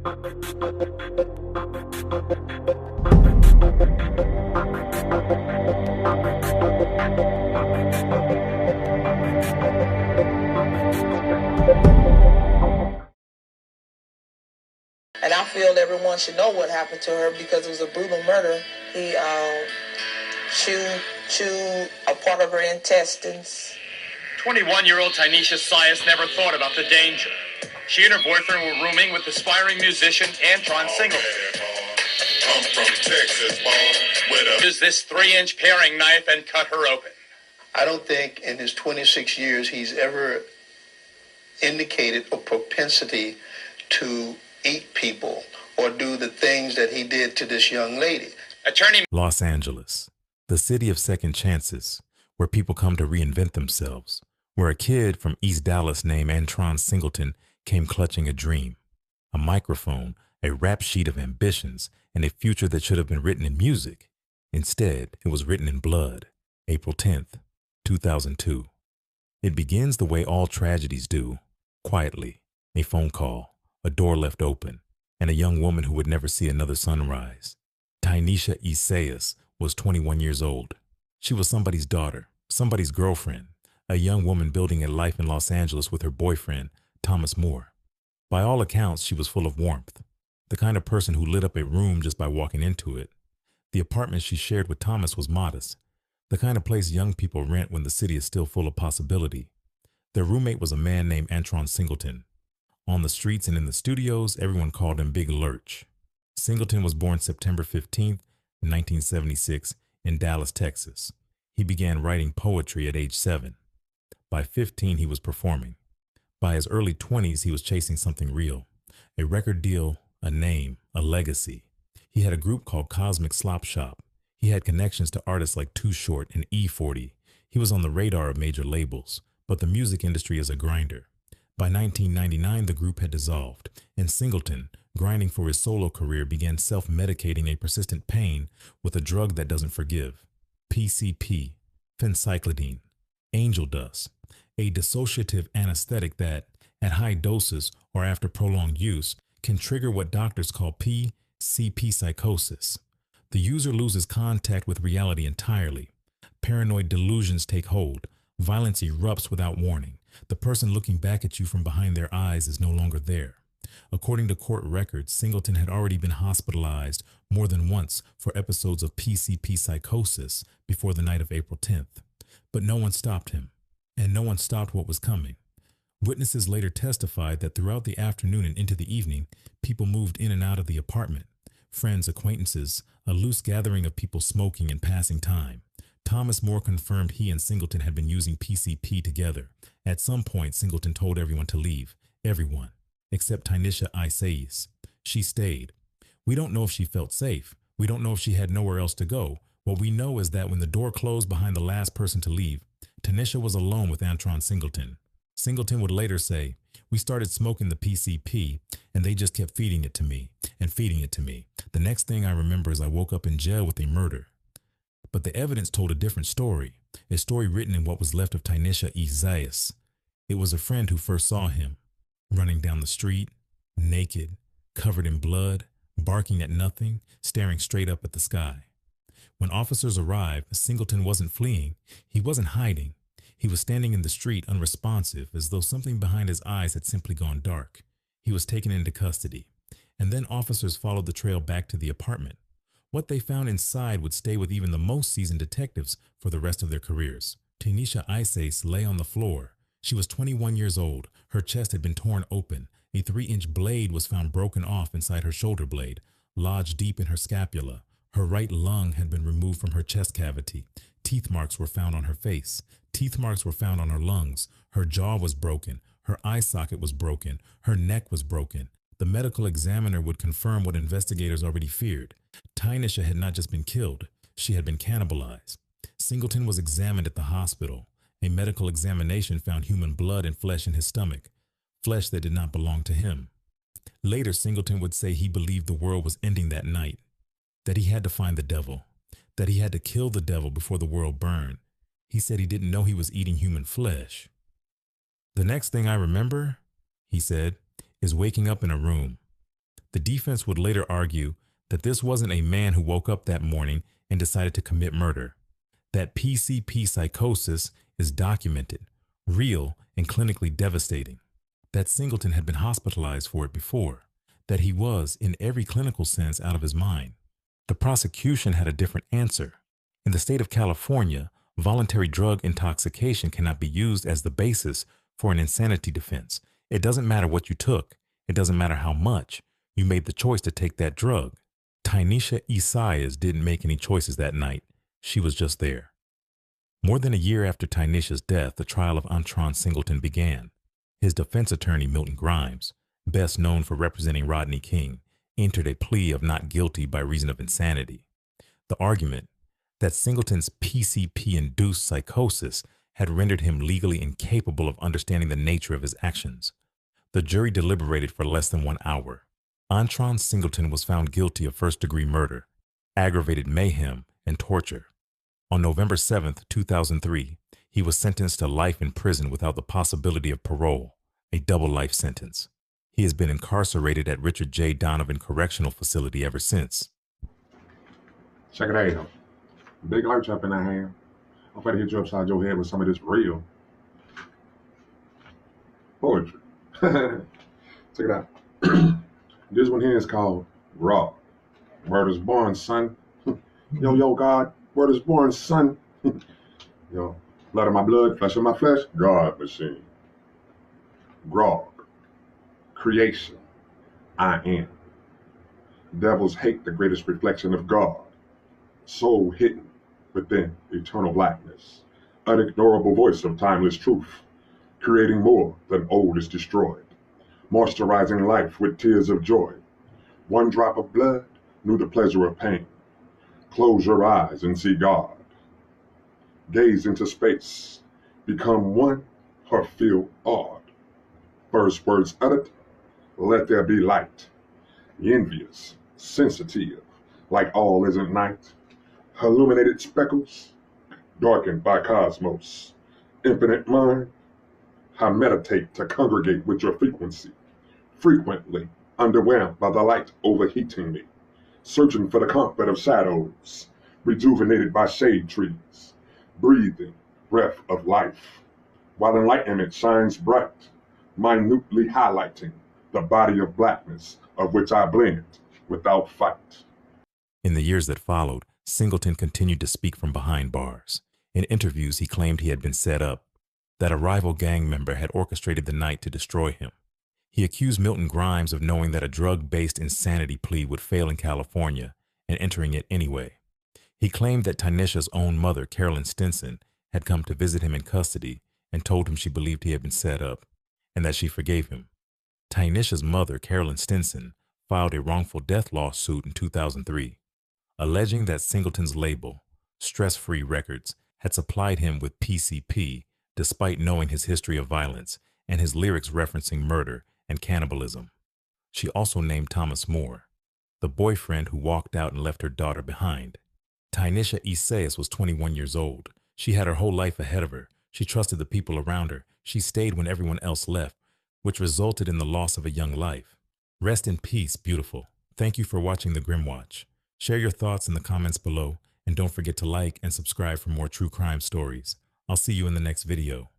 And I feel everyone should know what happened to her because it was a brutal murder. He chewed a part of her intestines. 21-year-old Tynesha Sias never thought about the danger. She and her boyfriend were rooming with aspiring musician Antron Singleton. I'm from Texas, born Used this 3-inch paring knife and cut her open. I don't think in his 26 years he's ever indicated a propensity to eat people or do the things that he did to this young lady. Attorney Los Angeles, the city of second chances, where people come to reinvent themselves, where a kid from East Dallas named Antron Singleton came clutching a dream, a microphone, a rap sheet of ambitions, and a future that should have been written in music. Instead, it was written in blood. April 10th, 2002. It begins the way all tragedies do, quietly. A phone call, a door left open, and a young woman who would never see another sunrise. Tynesha Sias was 21 years old. She was somebody's daughter, somebody's girlfriend, a young woman building a life in Los Angeles with her boyfriend, Thomas Moore. By all accounts, she was full of warmth, the kind of person who lit up a room just by walking into it. The apartment she shared with Thomas was modest, the kind of place young people rent when the city is still full of possibility. Their roommate was a man named Antron Singleton. On the streets and in the studios, everyone called him Big Lurch. Singleton was born September 15th, 1976, in Dallas, Texas. He began writing poetry at age 7. By 15, he was performing. By his early 20s, he was chasing something real, a record deal, a name, a legacy. He had a group called Cosmic Slop Shop. He had connections to artists like Too Short and E40. He was on the radar of major labels, but the music industry is a grinder. By 1999, the group had dissolved, and Singleton, grinding for his solo career, began self-medicating a persistent pain with a drug that doesn't forgive. PCP, phencyclidine, angel dust, a dissociative anesthetic that, at high doses or after prolonged use, can trigger what doctors call PCP psychosis. The user loses contact with reality entirely. Paranoid delusions take hold. Violence erupts without warning. The person looking back at you from behind their eyes is no longer there. According to court records, Singleton had already been hospitalized more than once for episodes of PCP psychosis before the night of April 10th. But no one stopped him, and no one stopped what was coming. Witnesses later testified that throughout the afternoon and into the evening, people moved in and out of the apartment. Friends, acquaintances, a loose gathering of people smoking and passing time. Thomas Moore confirmed he and Singleton had been using PCP together. At some point, Singleton told everyone to leave. Everyone. Except Tynesha Sias. She stayed. We don't know if she felt safe. We don't know if she had nowhere else to go. What we know is that when the door closed behind the last person to leave, Tynesha was alone with Antron Singleton. Singleton would later say, "We started smoking the PCP, and they just kept feeding it to me, and feeding it to me. The next thing I remember is I woke up in jail with a murder." But the evidence told a different story, a story written in what was left of Tynesha Sias. It was a friend who first saw him, running down the street, naked, covered in blood, barking at nothing, staring straight up at the sky. When officers arrived, Singleton wasn't fleeing. He wasn't hiding. He was standing in the street, unresponsive, as though something behind his eyes had simply gone dark. He was taken into custody. And then officers followed the trail back to the apartment. What they found inside would stay with even the most seasoned detectives for the rest of their careers. Tynesha Sias lay on the floor. She was 21 years old. Her chest had been torn open. A 3-inch blade was found broken off inside her shoulder blade, lodged deep in her scapula. Her right lung had been removed from her chest cavity. Teeth marks were found on her face. Teeth marks were found on her lungs. Her jaw was broken. Her eye socket was broken. Her neck was broken. The medical examiner would confirm what investigators already feared. Tynesha had not just been killed, she had been cannibalized. Singleton was examined at the hospital. A medical examination found human blood and flesh in his stomach, flesh that did not belong to him. Later, Singleton would say he believed the world was ending that night, that he had to find the devil, that he had to kill the devil before the world burned. He said he didn't know he was eating human flesh. "The next thing I remember," he said, "is waking up in a room. The defense would later argue that this wasn't a man who woke up that morning and decided to commit murder. That PCP psychosis is documented, real, and clinically devastating. That Singleton had been hospitalized for it before. That he was, in every clinical sense, out of his mind. The prosecution had a different answer. In the state of California, voluntary drug intoxication cannot be used as the basis for an insanity defense. It doesn't matter what you took. It doesn't matter how much. You made the choice to take that drug. Tynesha Isaias didn't make any choices that night. She was just there. More than a year after Tynesha's death, the trial of Antron Singleton began. His defense attorney, Milton Grimes, best known for representing Rodney King, entered a plea of not guilty by reason of insanity. The argument that Singleton's PCP-induced psychosis had rendered him legally incapable of understanding the nature of his actions. The jury deliberated for less than 1 hour. Antron Singleton was found guilty of first-degree murder, aggravated mayhem, and torture. On November 7, 2003, he was sentenced to life in prison without the possibility of parole, a double life sentence. He has been incarcerated at Richard J. Donovan Correctional Facility ever since. Check it out. Big Lurch up in that hand. I'm going to hit you upside your head with some of this real poetry. Check it out. This one here is called Raw. Word is born, son. Yo, God. Word is born, son. Yo, blood of my blood, flesh of my flesh. God machine. Grog. Creation. I am. Devils hate the greatest reflection of God. Soul hidden within eternal blackness. Unignorable voice of timeless truth. Creating more than old is destroyed. Moisturizing life with tears of joy. One drop of blood knew the pleasure of pain. Close your eyes and see God. Gaze into space. Become one or feel awed. First words uttered, let there be light. Envious, sensitive, like all isn't night. Illuminated speckles, darkened by cosmos. Infinite mind, I meditate to congregate with your frequency. Frequently underwhelmed by the light overheating me. Searching for the comfort of shadows, rejuvenated by shade trees. Breathing breath of life, while enlightenment shines bright, minutely highlighting the body of blackness of which I blend without fight. In the years that followed, Singleton continued to speak from behind bars. In interviews, he claimed he had been set up, that a rival gang member had orchestrated the night to destroy him. He accused Milton Grimes of knowing that a drug-based insanity plea would fail in California and entering it anyway. He claimed that Tynesha's own mother, Carolyn Stinson, had come to visit him in custody and told him she believed he had been set up and that she forgave him. Tynesha's mother, Carolyn Stinson, filed a wrongful death lawsuit in 2003, alleging that Singleton's label, Stress Free Records, had supplied him with PCP despite knowing his history of violence and his lyrics referencing murder and cannibalism. She also named Thomas Moore, the boyfriend who walked out and left her daughter behind. Tynesha Isaias was 21 years old. She had her whole life ahead of her. She trusted the people around her. She stayed when everyone else left, which resulted in the loss of a young life. Rest in peace, beautiful. Thank you for watching The Grim Watch. Share your thoughts in the comments below, and don't forget to like and subscribe for more true crime stories. I'll see you in the next video.